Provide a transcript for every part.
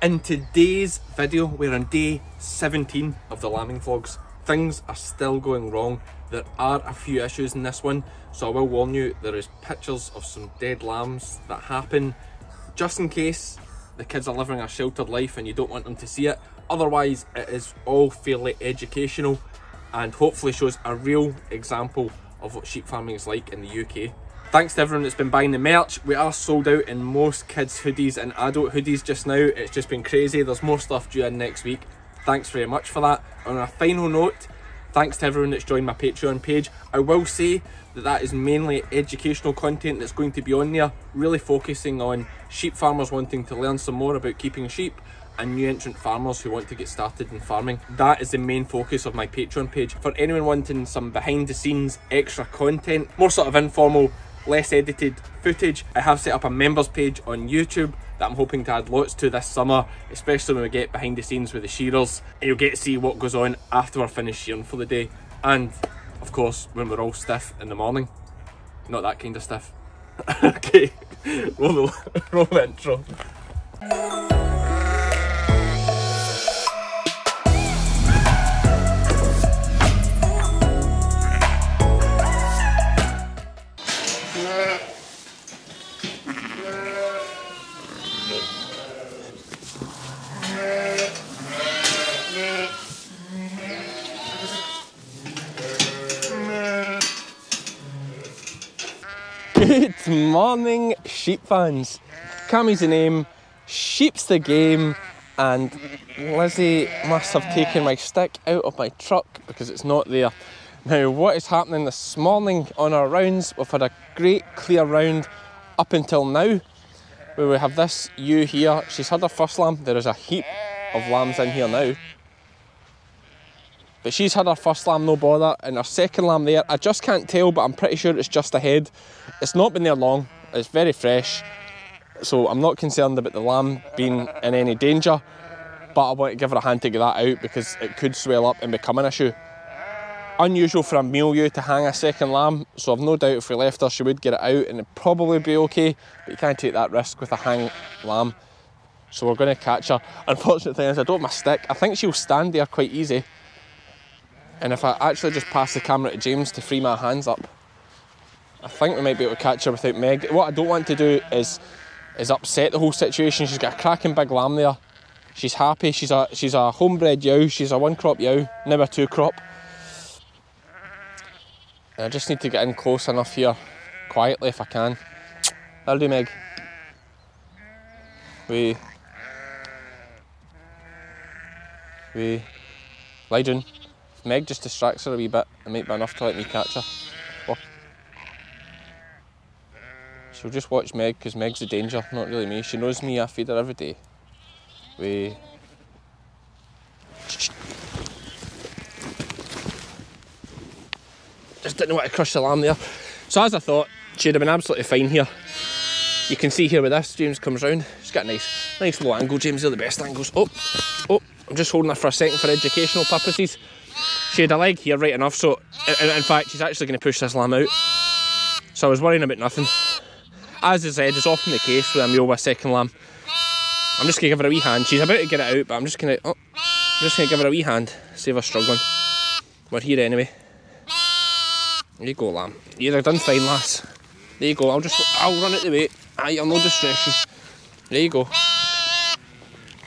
In today's video, we're on day 17 of the lambing vlogs. Things are still going wrong. There are a few issues in this one, so I will warn you, there is pictures of some dead lambs that happen just in case the kids are living a sheltered life and you don't want them to see it. Otherwise, it is all fairly educational and hopefully shows a real example of what sheep farming is like in the UK. Thanks to everyone that's been buying the merch. We are sold out in most kids hoodies and adult hoodies just now. It's just been crazy. There's more stuff due in next week. Thanks very much for that. On a final note, thanks to everyone that's joined my Patreon page. I will say that that is mainly educational content that's going to be on there, really focusing on sheep farmers wanting to learn some more about keeping sheep and new entrant farmers who want to get started in farming. That is the main focus of my Patreon page. For anyone wanting some behind the scenes extra content, more sort of informal, less edited footage, I have set up a members page on YouTube that I'm hoping to add lots to this summer, especially when we get behind the scenes with the shearers, and you'll get to see what goes on after we're finished shearing for the day, and of course when we're all stiff in the morning. Not that kind of stiff. Okay, roll the intro. Good morning, sheep fans. Cammie's the name, sheep's the game, and Lizzie must have taken my stick out of my truck because it's not there. Now, what is happening this morning on our rounds? We've had a great clear round up until now, where we have this ewe here. She's had her first lamb. There is a heap of lambs in here now. But she's had her first lamb, no bother, and her second lamb there, I just can't tell, but I'm pretty sure it's just ahead. It's not been there long, it's very fresh, so I'm not concerned about the lamb being in any danger, but I want to give her a hand to get that out because it could swell up and become an issue. Unusual for a male ewe to hang a second lamb, so I've no doubt if we left her she would get it out and it'd probably be okay, but you can't take that risk with a hang lamb, so we're going to catch her. Unfortunate thing is I don't have my stick. I think she'll stand there quite easy. And if I actually just pass the camera to James to free my hands up, I think we might be able to catch her without Meg. What I don't want to do is upset the whole situation. She's got a cracking big lamb there. She's happy. She's a homebred ewe. She's a one crop ewe, now a two crop. And I just need to get in close enough here, quietly if I can. That'll do, Meg. We lie down. If Meg just distracts her a wee bit, it might be enough to let me catch her. Oh. She'll just watch Meg because Meg's the danger, not really me. She knows me, I feed her every day. Just didn't want to crush the lamb there. So as I thought, she'd have been absolutely fine here. You can see here with this, James comes round. She's got a nice low angle. James, they're the best angles. Oh, I'm just holding her for a second for educational purposes. She had a leg here right enough, so in fact she's actually going to push this lamb out. So I was worrying about nothing. As I said, is often the case with a mule with a second lamb. I'm just going to give her a wee hand. She's about to get it out, but I'm just going to give her a wee hand, save her struggling. We're here anyway. There you go, lamb. You're done fine, lass. There you go. I'll run out the way. Aye, you're no distressing. There you go.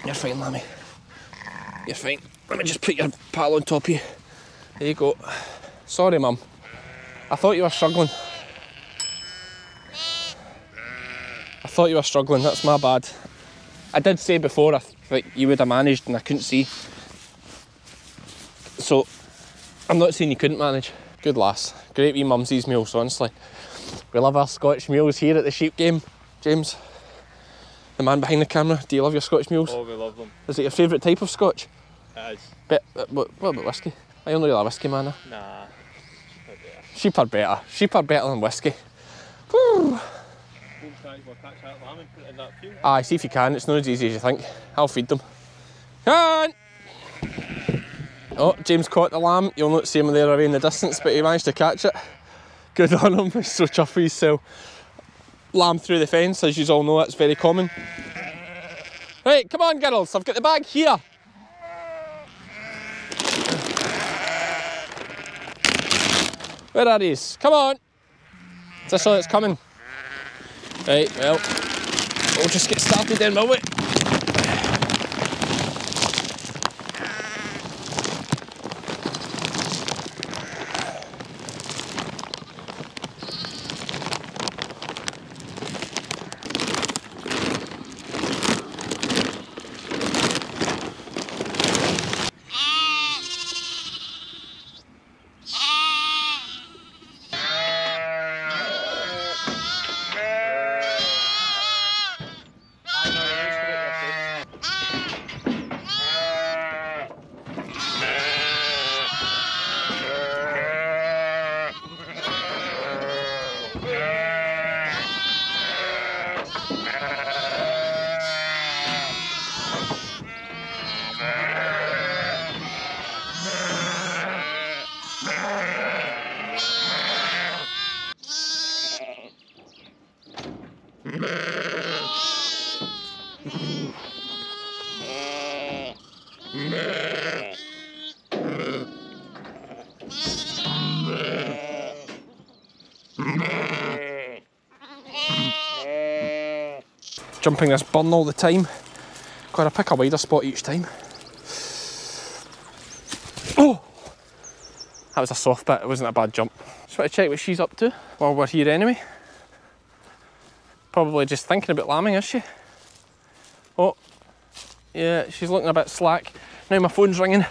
You're fine, lammy. You're fine. Let me just put your pal on top of you. There you go. Sorry, mum. I thought you were struggling. That's my bad. I did say before that you would have managed and I couldn't see. So, I'm not saying you couldn't manage. Good lass. Great wee mumsies meals, honestly. We love our Scottish meals here at the sheep game. James, the man behind the camera, do you love your Scottish meals? Oh, we love them. Is it your favourite type of Scotch? It is. What about whiskey? I'm not really a whiskey man. Nah, sheep are better. Sheep are better than whiskey. Aye, see if you can. It's not as easy as you think. I'll feed them. Can! Oh, James caught the lamb. You'll not see him there away in the distance, but he managed to catch it. Good on him. He's so chuffy. So, lamb through the fence, as you all know, that's very common. Right, come on girls, I've got the bag here. Where are these? Come on. Is this all that's coming? Right, well, we'll just get started then, will we? Jumping this burn all the time. Gotta pick a wider spot each time. Oh! That was a soft bit, it wasn't a bad jump. Just want to check what she's up to while we're here anyway. Probably just thinking about lambing, is she? Oh, yeah, she's looking a bit slack. Now my phone's ringing.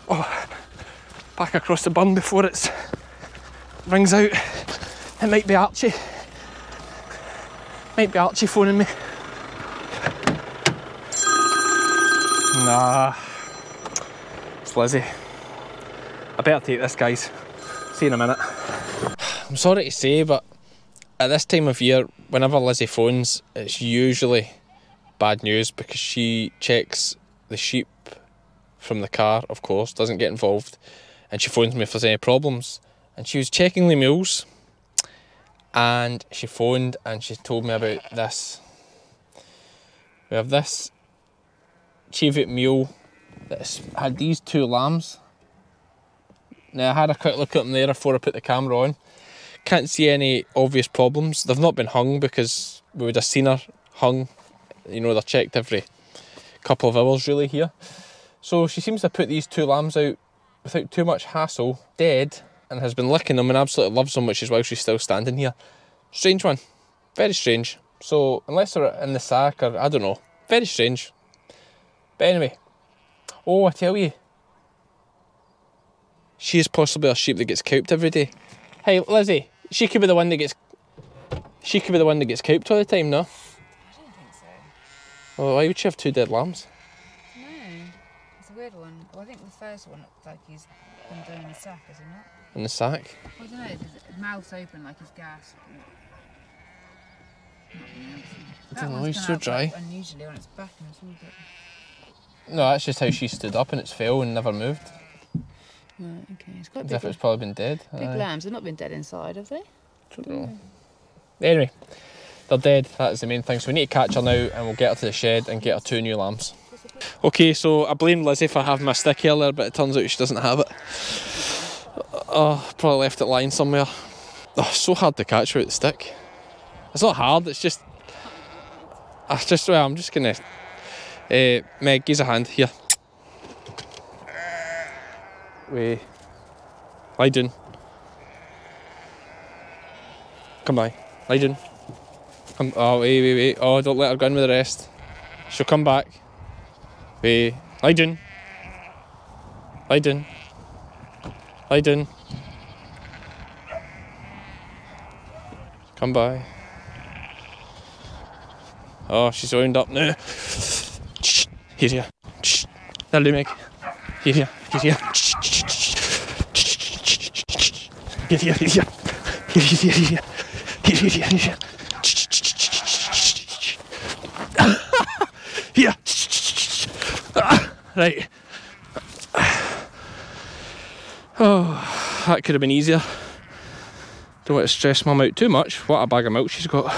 Oh, back across the burn before it rings out. It might be Archie. Might be Archie phoning me. Nah, it's Lizzie. I better take this, guys. See you in a minute. I'm sorry to say, but at this time of year, whenever Lizzie phones, it's usually bad news because she checks the sheep from the car, of course, doesn't get involved, and she phones me if there's any problems. And she was checking the mules, and she phoned and she told me about this. We have this Cheviot mule that's had these two lambs. Now I had a quick look at them there before I put the camera on. Can't see any obvious problems. They've not been hung because we would have seen her hung. You know, they're checked every couple of hours really here. So she seems to have put these two lambs out without too much hassle, dead, and has been licking them and absolutely loves them, which is why she's still standing here. Strange one. Very strange. So unless they're in the sack or I don't know. Very strange. But anyway. Oh, I tell you. She is possibly a sheep that gets couped every day. Hey, Lizzie, she could be the one that gets couped all the time, no? I don't think so. Well, why would she have two dead lambs? No, it's a weird one. Well, I think the first one looked like he's been doing the sack, is he not? In the sack? Well, I don't know, his mouth's open like he's gasped. I don't know, he's so dry. Unusually on its back and it's all good. No, that's just how she stood up and it's fell and never moved. Right, okay. It's quite As big. if it's probably been dead. Big lambs, they've not been dead inside, have they? Don't know. Anyway, they're dead, that's the main thing. So we need to catch her now and we'll get her to the shed and get her two new lambs. Okay, so I blamed Lizzie for having my stick earlier, but it turns out she doesn't have it. Oh, probably left it lying somewhere. Oh, so hard to catch without the stick. It's not hard, it's just... well, I'm just gonna... Meg, give us a hand, here. Wait. Lie down. Come by. Lie down. Come. Oh, wait. Oh, don't let her go in with the rest. She'll come back. Wait. Lie down. Lie down. Lie down. Come by. Oh, she's wound up now. Here. That'll do, Meg. Here. Here. Here. Right. Oh, that could have been easier. Don't want to stress Mum out too much. What a bag of milk she's got.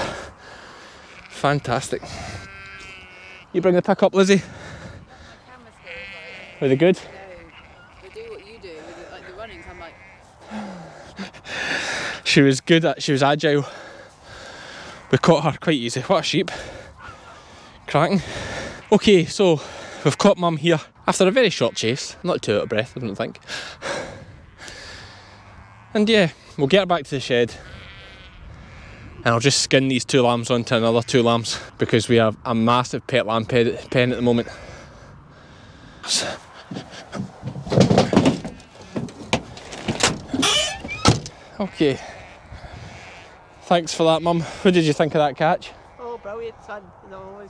Fantastic. You bring the pick up, Lizzie. Camera skills, Were they good? they do what you do with like the runnings. I'm like, She was good she was agile. We caught her quite easy. What a sheep. Cracking. Okay, so we've caught Mum here after a very short chase. Not too out of breath, I don't think. And yeah, we'll get her back to the shed. And I'll just skin these 2 lambs onto another 2 lambs because we have a massive pet lamb pen at the moment. Okay. Thanks for that, Mum. What did you think of that catch? Oh, brilliant, son. You know,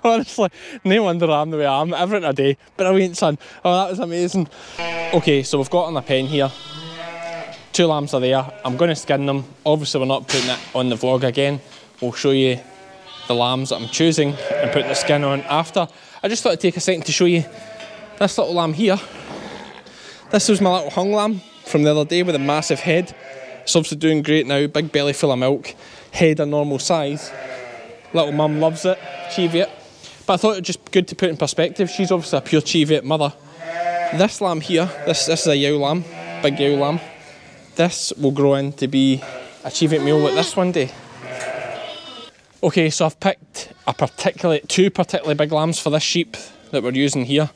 Honestly, no wonder I'm the way I am. Everything a day. Brilliant, son. Oh, that was amazing. Okay, so we've got on a pen here. 2 lambs are there. I'm going to skin them. Obviously, we're not putting it on the vlog again. We'll show you the lambs that I'm choosing and putting the skin on after. I just thought I'd take a second to show you this little lamb here. This was my little hung lamb from the other day with a massive head. It's obviously doing great now. Big belly full of milk. Head a normal size. Little mum loves it. Cheviot. But I thought it was just good to put in perspective. She's obviously a pure Cheviot mother. This lamb here, this is a yow lamb. Big yow lamb. This will grow in to be a Cheviot male like this one day. Okay, so I've picked two particularly big lambs for this sheep that we're using here.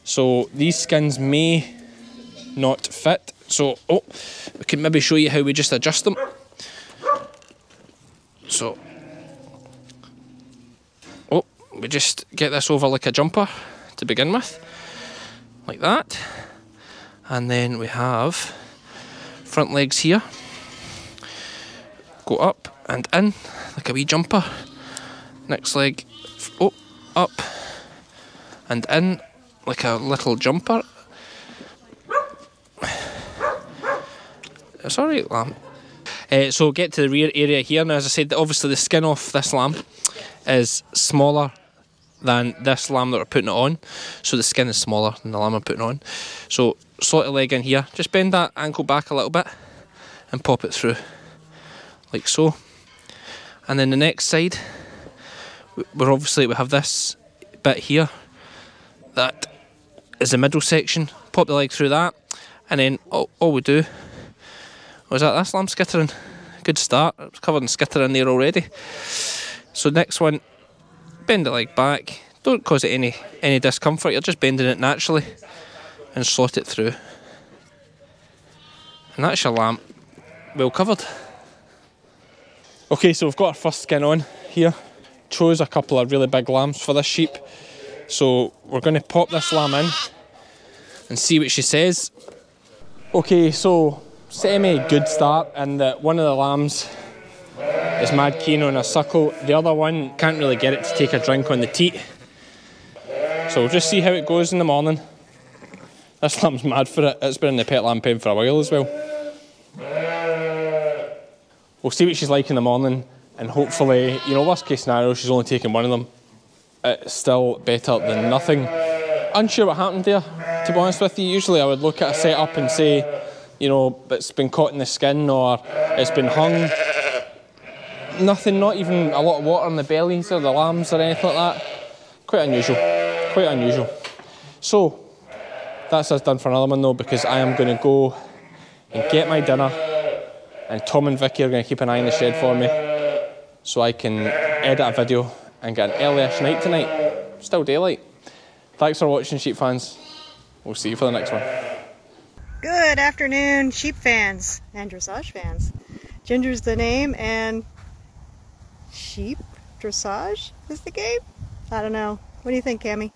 So these skins may not fit. So, we can maybe show you how we just adjust them. So, we just get this over like a jumper to begin with. Like that. And then we have front legs here. Go up and in like a wee jumper. Next leg, up and in like a little jumper. It's alright, lamb. So get to the rear area here. Now, as I said, obviously the skin off this lamb is smaller than this lamb that we're putting it on. So the skin is smaller than the lamb I'm putting on. So slot the leg in here. Just bend that ankle back a little bit and pop it through. Like so. And then the next side, we have this bit here. That is the middle section. Pop the leg through that. And then all we do... Was that this lamb skittering? Good start. It was covered in skittering there already. So next one, bend the leg back. Don't cause it any discomfort. You're just bending it naturally and slot it through. And that's your lamb well covered. Okay, so we've got our first skin on here. Chose a couple of really big lambs for this sheep. So we're going to pop this lamb in and see what she says. Okay, so semi-good start, and one of the lambs is mad keen on a suckle. The other one can't really get it to take a drink on the teat. So we'll just see how it goes in the morning. This lamb's mad for it. It's been in the pet lamb pen for a while as well. We'll see what she's like in the morning, and hopefully, you know, worst case scenario, she's only taking one of them. It's still better than nothing. Unsure what happened there, to be honest with you. Usually I would look at a setup and say, you know, it's been caught in the skin or it's been hung. Nothing, not even a lot of water in the bellies or the lambs or anything like that. Quite unusual, quite unusual. So, that's us done for another one though, because I am going to go and get my dinner, and Tom and Vicky are going to keep an eye on the shed for me so I can edit a video and get an early-ish night tonight. Still daylight. Thanks for watching, sheep fans. We'll see you for the next one. good afternoon, sheep fans and dressage fans. Ginger's the name, and sheep dressage is the game? I don't know. What do you think, Cammie?